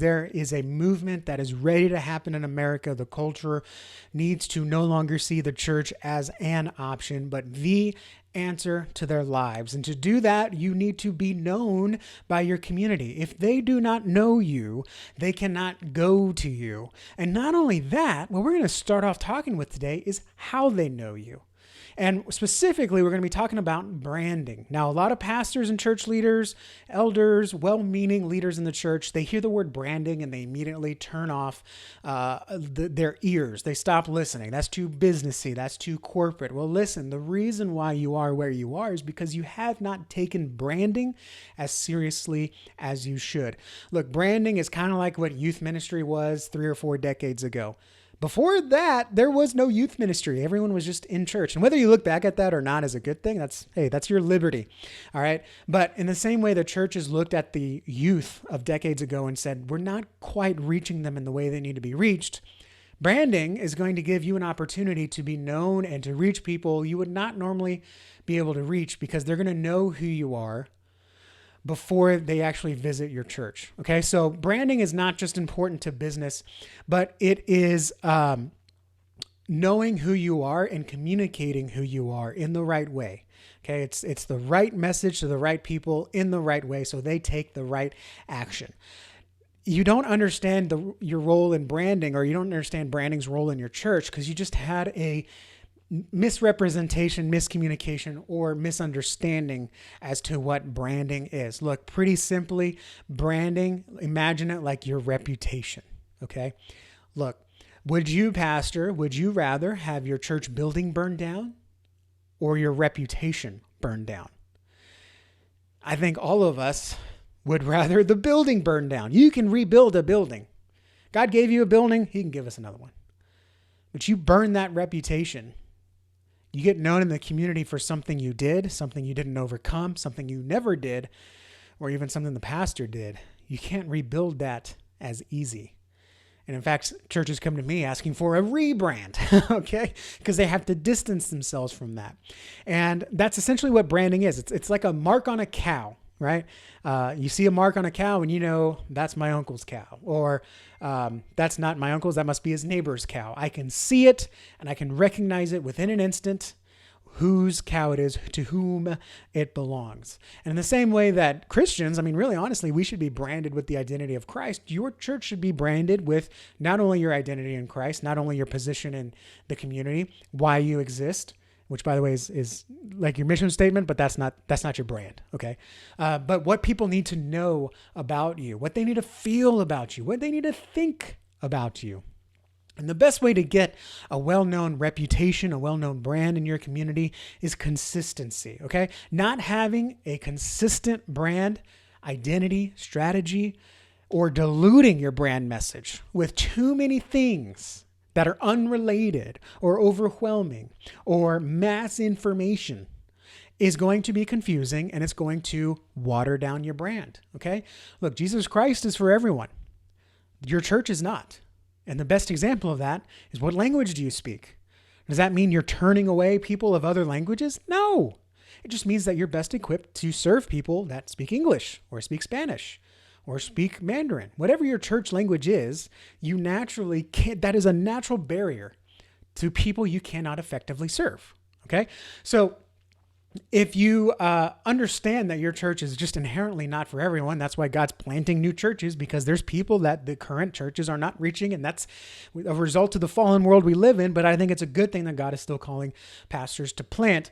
There is a movement that is ready to happen in America. The culture needs to no longer see the church as an option, but the answer to their lives. And to do that, you need to be known by your community. If they do not know you, they cannot go to you. And not only that, what we're going to start off talking with today is how they know you. And specifically, we're going to be talking about branding. Now, a lot of pastors and church leaders, elders, well-meaning leaders in the church, they hear the word branding and they immediately turn off their ears. They stop listening. That's too businessy. That's too corporate. Well, listen, the reason why you are where you are is because you have not taken branding as seriously as you should. Look, branding is kind of like what youth ministry was 3 or 4 decades ago. Before that, there was no youth ministry. Everyone was just in church. And whether you look back at that or not is a good thing. That's your liberty. All right. But in the same way, the churches looked at the youth of decades ago and said, we're not quite reaching them in the way they need to be reached. Branding is going to give you an opportunity to be known and to reach people you would not normally be able to reach because they're going to know who you are before they actually visit your church. Okay, so branding is not just important to business, but it is knowing who you are and communicating who you are in the right way. Okay, it's the right message to the right people in the right way so they take the right action. You don't understand your role in branding, or you don't understand branding's role in your church because you just had a misrepresentation, miscommunication, or misunderstanding as to what branding is. Look, pretty simply, branding, imagine it like your reputation, okay? Look, would you rather have your church building burned down or your reputation burned down? I think all of us would rather the building burn down. You can rebuild a building. God gave you a building, he can give us another one. But you burn that reputation. You get known in the community for something you did, something you didn't overcome, something you never did, or even something the pastor did. You can't rebuild that as easy. And in fact, churches come to me asking for a rebrand, okay? Because they have to distance themselves from that. And that's essentially what branding is. It's like a mark on a cow, right? You see a mark on a cow and you know, that's my uncle's cow. Or that's not my uncle's, that must be his neighbor's cow. I can see it and I can recognize it within an instant whose cow it is, to whom it belongs. And in the same way that Christians, I mean, really honestly, we should be branded with the identity of Christ. Your church should be branded with not only your identity in Christ, not only your position in the community, why you exist, which by the way is like your mission statement, but that's not your brand. Okay. But what people need to know about you, what they need to feel about you, what they need to think about you. And the best way to get a well-known reputation, a well-known brand in your community is consistency. Okay. Not having a consistent brand, identity, strategy, or diluting your brand message with too many things that are unrelated or overwhelming or mass information is going to be confusing and it's going to water down your brand. Okay. Look, Jesus Christ is for everyone. Your church is not. And the best example of that is, what language do you speak? Does that mean you're turning away people of other languages? No. It just means that you're best equipped to serve people that speak English or speak Spanish or speak Mandarin. Whatever your church language is, you naturally can't, that is a natural barrier to people you cannot effectively serve. Okay. So if you understand that your church is just inherently not for everyone, that's why God's planting new churches, because there's people that the current churches are not reaching, and that's a result of the fallen world we live in. But I think it's a good thing that God is still calling pastors to plant.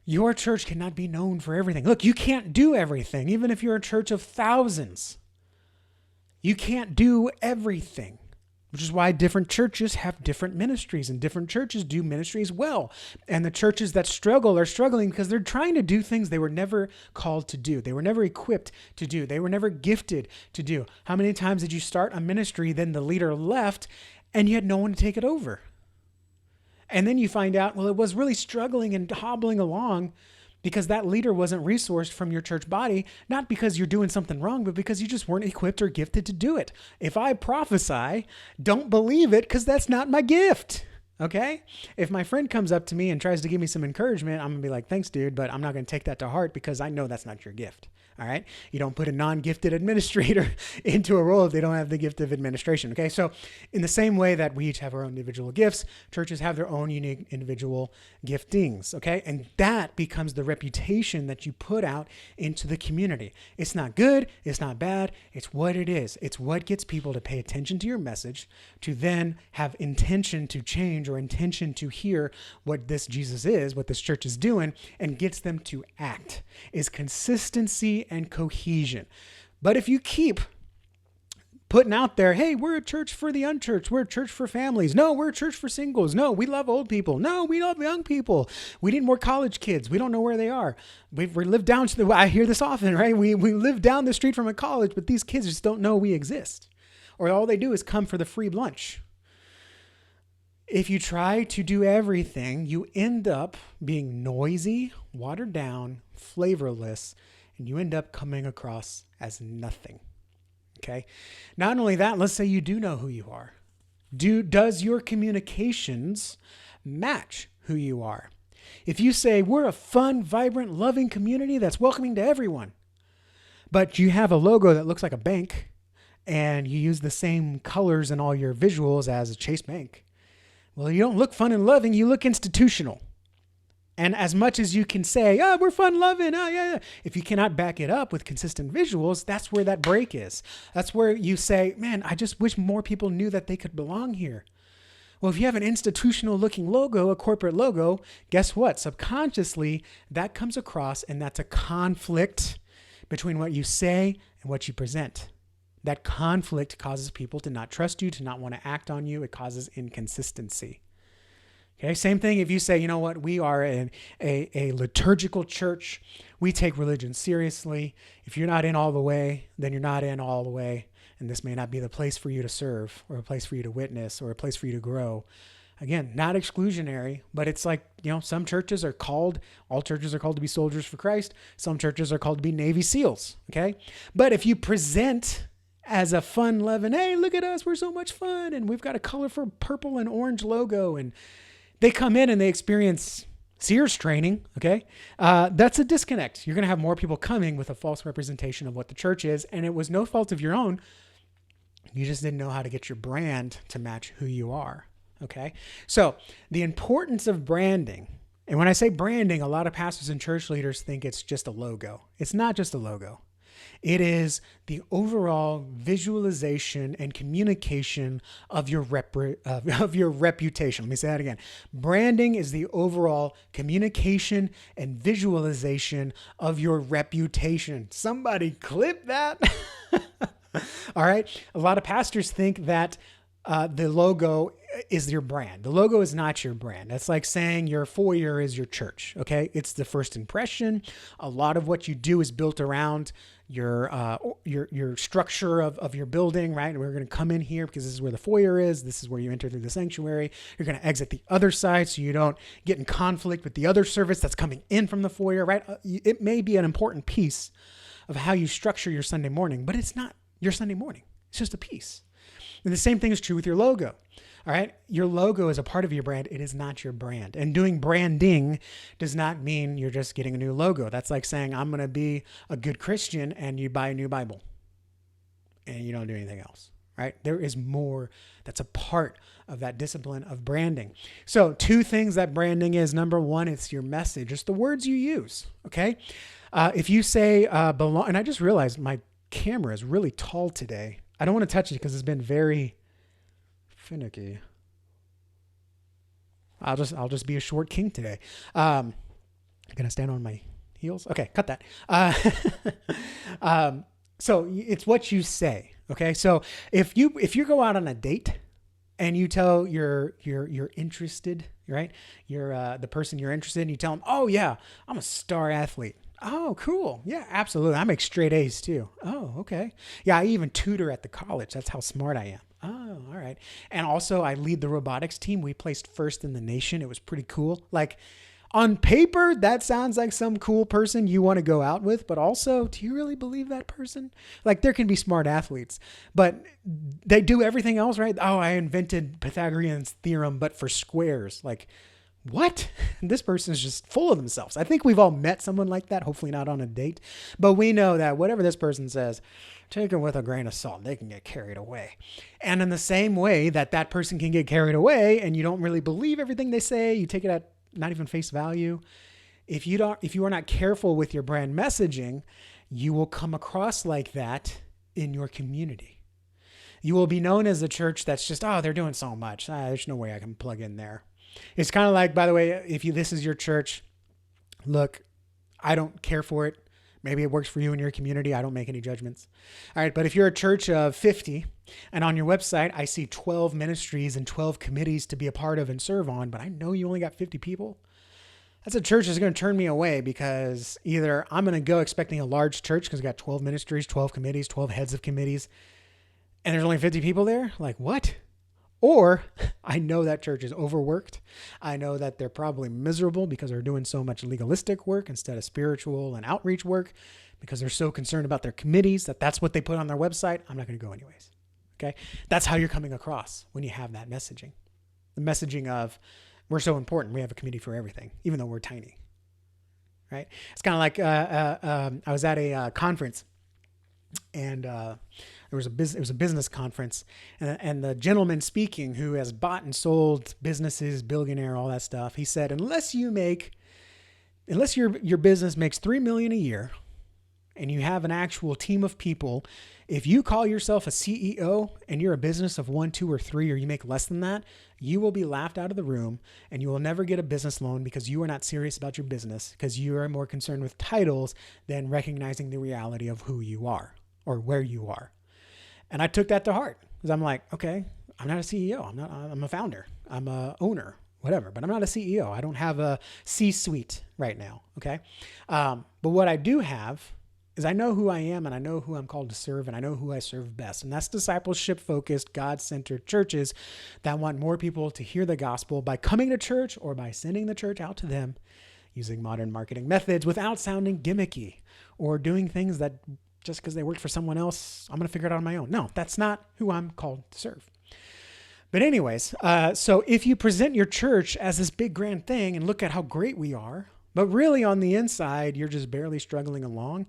Your church cannot be known for everything. Look, you can't do everything, even if you're a church of thousands. You can't do everything, which is why different churches have different ministries and different churches do ministries well. And the churches that struggle are struggling because they're trying to do things they were never called to do. They were never equipped to do. They were never gifted to do. How many times did you start a ministry, then the leader left and you had no one to take it over? And then you find out, well, it was really struggling and hobbling along because that leader wasn't resourced from your church body, not because you're doing something wrong, but because you just weren't equipped or gifted to do it. If I prophesy, don't believe it because that's not my gift. Okay? If my friend comes up to me and tries to give me some encouragement, I'm going to be like, thanks, dude, but I'm not going to take that to heart because I know that's not your gift. All right. You don't put a non-gifted administrator into a role if they don't have the gift of administration. Okay. So in the same way that we each have our own individual gifts, churches have their own unique individual giftings. Okay. And that becomes the reputation that you put out into the community. It's not good. It's not bad. It's what it is. It's what gets people to pay attention to your message, to then have intention to change or intention to hear what this Jesus is, what this church is doing, and gets them to act, is consistency and cohesion. But if you keep putting out there, hey, we're a church for the unchurched. We're a church for families. No, we're a church for singles. No, we love old people. No, we love young people. We need more college kids. We don't know where they are. We live down to the, I hear this often, right? We live down the street from a college, but these kids just don't know we exist. Or all they do is come for the free lunch. If you try to do everything, you end up being noisy, watered down, flavorless, and you end up coming across as nothing. Okay. Not only that, let's say you do know who you are. Does your communications match who you are? If you say we're a fun, vibrant, loving community that's welcoming to everyone, but you have a logo that looks like a bank and you use the same colors in all your visuals as a Chase Bank, well, you don't look fun and loving, you look institutional. And as much as you can say, oh, we're fun loving, oh, yeah. If you cannot back it up with consistent visuals, that's where that break is. That's where you say, man, I just wish more people knew that they could belong here. Well, if you have an institutional looking logo, a corporate logo, guess what? Subconsciously, that comes across, and that's a conflict between what you say and what you present. That conflict causes people to not trust you, to not want to act on you. It causes inconsistency. Okay, same thing if you say, you know what, we are a liturgical church. We take religion seriously. If you're not in all the way, then you're not in all the way. And this may not be the place for you to serve or a place for you to witness or a place for you to grow. Again, not exclusionary, but it's like, some churches are called, all churches are called to be soldiers for Christ. Some churches are called to be Navy SEALs, okay? But if you present as a fun loving, hey, look at us, we're so much fun, and we've got a colorful purple and orange logo, and they come in and they experience Sears training, okay? That's a disconnect. You're going to have more people coming with a false representation of what the church is, and it was no fault of your own. You just didn't know how to get your brand to match who you are, okay? So the importance of branding, and when I say branding, a lot of pastors and church leaders think it's just a logo. It's not just a logo. It is the overall visualization and communication of your reputation. Let me say that again. Branding is the overall communication and visualization of your reputation. Somebody clip that. All right. A lot of pastors think that the logo is your brand. The logo is not your brand. That's like saying your foyer is your church. Okay. It's the first impression. A lot of what you do is built around your structure of your building, right? And we're going to come in here because this is where the foyer is. This is where you enter through the sanctuary. You're going to exit the other side so you don't get in conflict with the other service that's coming in from the foyer, right? It may be an important piece of how you structure your Sunday morning, but it's not your Sunday morning. It's just a piece. And the same thing is true with your logo. All right. Your logo is a part of your brand. It is not your brand. And doing branding does not mean you're just getting a new logo. That's like saying, I'm going to be a good Christian, and you buy a new Bible and you don't do anything else. Right. There is more that's a part of that discipline of branding. So 2 things that branding is. Number 1, it's your message. It's the words you use. Okay. If you say belong, and I just realized my camera is really tall today. I don't want to touch it because it's been very finicky. I'll just be a short king today. I'm gonna stand on my heels. Okay, cut that. So it's what you say. Okay, so if you go out on a date and you tell you're interested, right? You're the person you're interested in. You tell them, oh yeah, I'm a star athlete. Oh, cool. Yeah, absolutely. I make straight A's too. Oh, okay. Yeah, I even tutor at the college. That's how smart I am. Oh, all right. And also I lead the robotics team. We placed first in the nation. It was pretty cool. Like on paper, that sounds like some cool person you want to go out with, but also, do you really believe that person? Like there can be smart athletes, but they do everything else right. Oh, I invented Pythagorean's theorem, but for squares. Like, What? This person is just full of themselves. I think we've all met someone like that, hopefully not on a date, but we know that whatever this person says, take it with a grain of salt. They can get carried away. And in the same way that that person can get carried away and you don't really believe everything they say, you take it at not even face value. If you are not careful with your brand messaging, you will come across like that in your community. You will be known as a church that's just, oh, they're doing so much. There's no way I can plug in there. It's kind of like, by the way, if this is your church, look, I don't care for it. Maybe it works for you in your community. I don't make any judgments. All right. But if you're a church of 50 and on your website, I see 12 ministries and 12 committees to be a part of and serve on, but I know you only got 50 people. That's a church that's going to turn me away because either I'm going to go expecting a large church because we got 12 ministries, 12 committees, 12 heads of committees, and there's only 50 people there. Like, what? Or I know that church is overworked. I know that they're probably miserable because they're doing so much legalistic work instead of spiritual and outreach work because they're so concerned about their committees that's what they put on their website. I'm not going to go anyways. Okay. That's how you're coming across when you have that messaging. The messaging of we're so important. We have a committee for everything, even though we're tiny. Right. It's kind of like I was at a conference and it was a business conference, and the gentleman speaking, who has bought and sold businesses, billionaire, all that stuff, he said, unless your business makes $3 million a year, and you have an actual team of people, if you call yourself a CEO and you're a business of 1, 2, or 3, or you make less than that, you will be laughed out of the room, and you will never get a business loan because you are not serious about your business, because you are more concerned with titles than recognizing the reality of who you are or where you are. And I took that to heart because I'm like, okay, I'm not a CEO. I'm a founder. I'm a owner, whatever, but I'm not a CEO. I don't have a C-suite right now. Okay. But what I do have is I know who I am and I know who I'm called to serve and I know who I serve best. And that's discipleship focused, God-centered churches that want more people to hear the gospel by coming to church or by sending the church out to them using modern marketing methods without sounding gimmicky or doing things that just because they worked for someone else, I'm going to figure it out on my own. No, that's not who I'm called to serve. But anyways, so if you present your church as this big grand thing and look at how great we are, but really on the inside, you're just barely struggling along,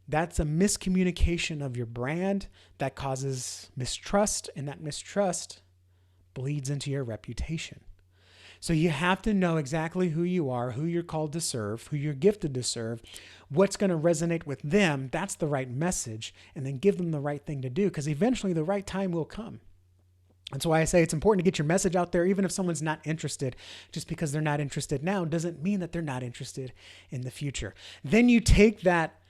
that's a miscommunication of your brand that causes mistrust, and that mistrust bleeds into your reputation. So you have to know exactly who you are, who you're called to serve, who you're gifted to serve, what's going to resonate with them. That's the right message, and then give them the right thing to do, because eventually the right time will come. That's why I say it's important to get your message out there, even if someone's not interested. Just because they're not interested now doesn't mean that they're not interested in the future. Then you take that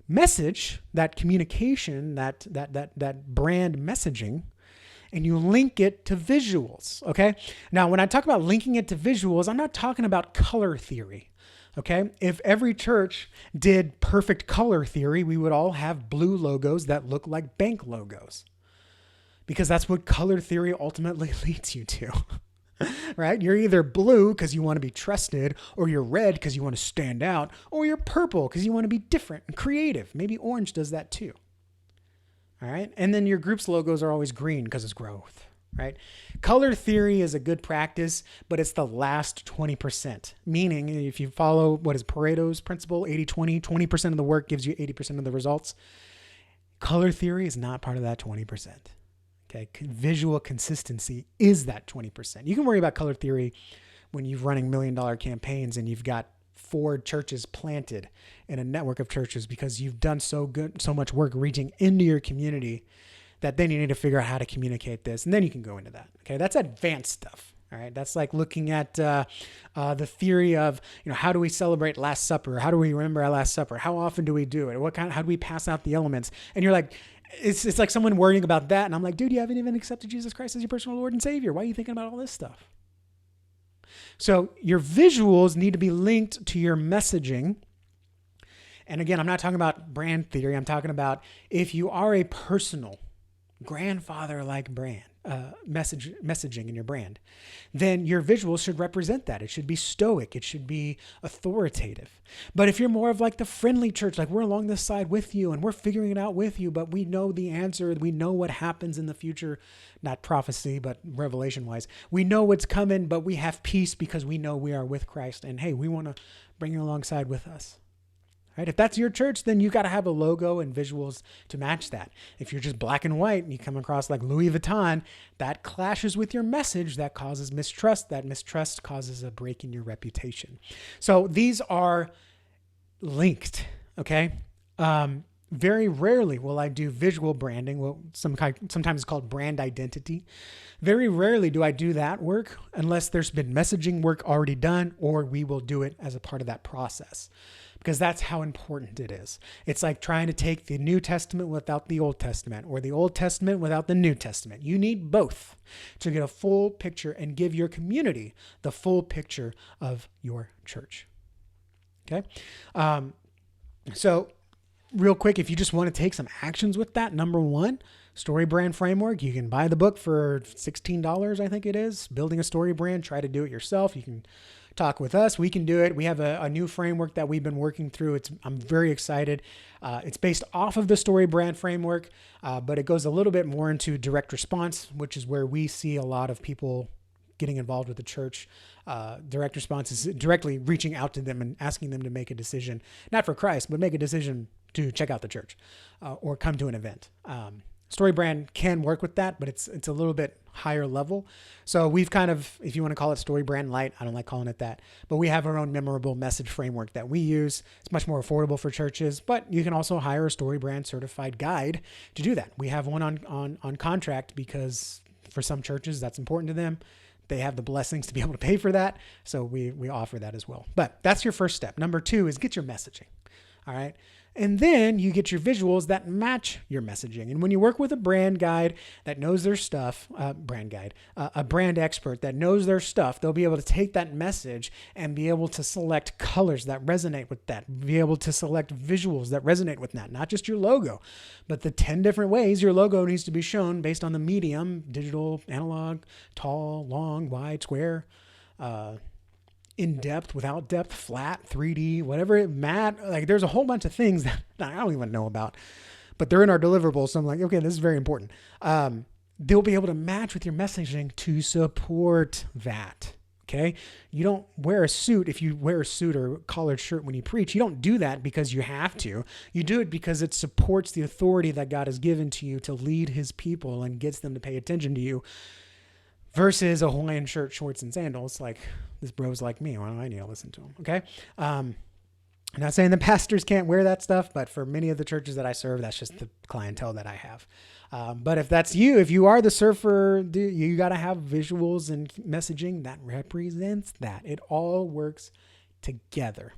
message, that communication, that brand messaging, and you link it to visuals, okay? Now, when I talk about linking it to visuals, I'm not talking about color theory, okay? If every church did perfect color theory, we would all have blue logos that look like bank logos, because that's what color theory ultimately leads you to, right? You're either blue because you want to be trusted, or you're red because you want to stand out, or you're purple because you want to be different and creative. Maybe orange does that too. All right. And then your group's logos are always green because it's growth, right? Color theory is a good practice, but it's the last 20%. Meaning, if you follow what is Pareto's principle, 80-20, 20% of the work gives you 80% of the results. Color theory is not part of that 20%. Okay. Visual consistency is that 20%. You can worry about color theory when you're running $1 million campaigns and you've got 4 churches planted in a network of churches because you've done so much work reaching into your community that then you need to figure out how to communicate this. And then you can go into that. Okay. That's advanced stuff. All right. That's like looking at the theory of, how do we celebrate Last Supper? How do we remember our Last Supper? How often do we do it? How do we pass out the elements? And you're like, it's like someone worrying about that. And I'm like, dude, you haven't even accepted Jesus Christ as your personal Lord and Savior. Why are you thinking about all this stuff? So your visuals need to be linked to your messaging. And again, I'm not talking about brand theory. I'm talking about if you are a personal grandfather-like brand, messaging in your brand, then your visuals should represent that. It should be stoic. It should be authoritative. But if you're more of like the friendly church, like we're along this side with you and we're figuring it out with you, but we know the answer. We know what happens in the future, not prophecy, but revelation wise. We know what's coming, but we have peace because we know we are with Christ. And hey, we want to bring you alongside with us. Right? If that's your church, then you got to have a logo and visuals to match that. If you're just black and white and you come across like Louis Vuitton, that clashes with your message. That causes mistrust. That mistrust causes a break in your reputation. So these are linked, okay? Very rarely will I do visual branding. Well, sometimes it's called brand identity. Very rarely do I do that work unless there's been messaging work already done, or we will do it as a part of that process, because that's how important it is. It's like trying to take the New Testament without the Old Testament, or the Old Testament without the New Testament. You need both to get a full picture and give your community the full picture of your church. Okay? So real quick, if you just want to take some actions with that, number one, story brand framework. You can buy the book for $16, I think it is. Building a story brand, try to do it yourself. You can talk with us. We can do it. We have a new framework that we've been working through. I'm very excited. It's based off of the story brand framework, but it goes a little bit more into direct response, which is where we see a lot of people getting involved with the church. Direct response is directly reaching out to them and asking them to make a decision, not for Christ, but make a decision to check out the church or come to an event. Story brand can work with that, but it's a little bit higher level. So we've kind of, if you want to call it story brand light, I don't like calling it that, but we have our own memorable message framework that we use. It's much more affordable for churches, but you can also hire a story brand certified guide to do that. We have one on contract because for some churches that's important to them. They have the blessings to be able to pay for that. So we offer that as well. But that's your first step. Number two is get your messaging. All right. And then you get your visuals that match your messaging. And when you work with a brand guide that knows their stuff, a brand expert that knows their stuff, they'll be able to take that message and be able to select colors that resonate with that, be able to select visuals that resonate with that, not just your logo, but the 10 different ways your logo needs to be shown based on the medium: digital, analog, tall, long, wide, square, in depth, without depth, flat, 3D, whatever, matte. Like there's a whole bunch of things that I don't even know about, but they're in our deliverables. So I'm like, okay, this is very important. They'll be able to match with your messaging to support that. Okay. You don't wear a suit. If you wear a suit or collared shirt when you preach, you don't do that because you have to. You do it because it supports the authority that God has given to you to lead his people and gets them to pay attention to you, versus a Hawaiian shirt, shorts, and sandals. Like, this bro's like me. Why do I need to listen to him? Okay. I'm not saying the pastors can't wear that stuff, but for many of the churches that I serve, that's just the clientele that I have. But if that's you, if you are the surfer, you got to have visuals and messaging that represents that. It all works together.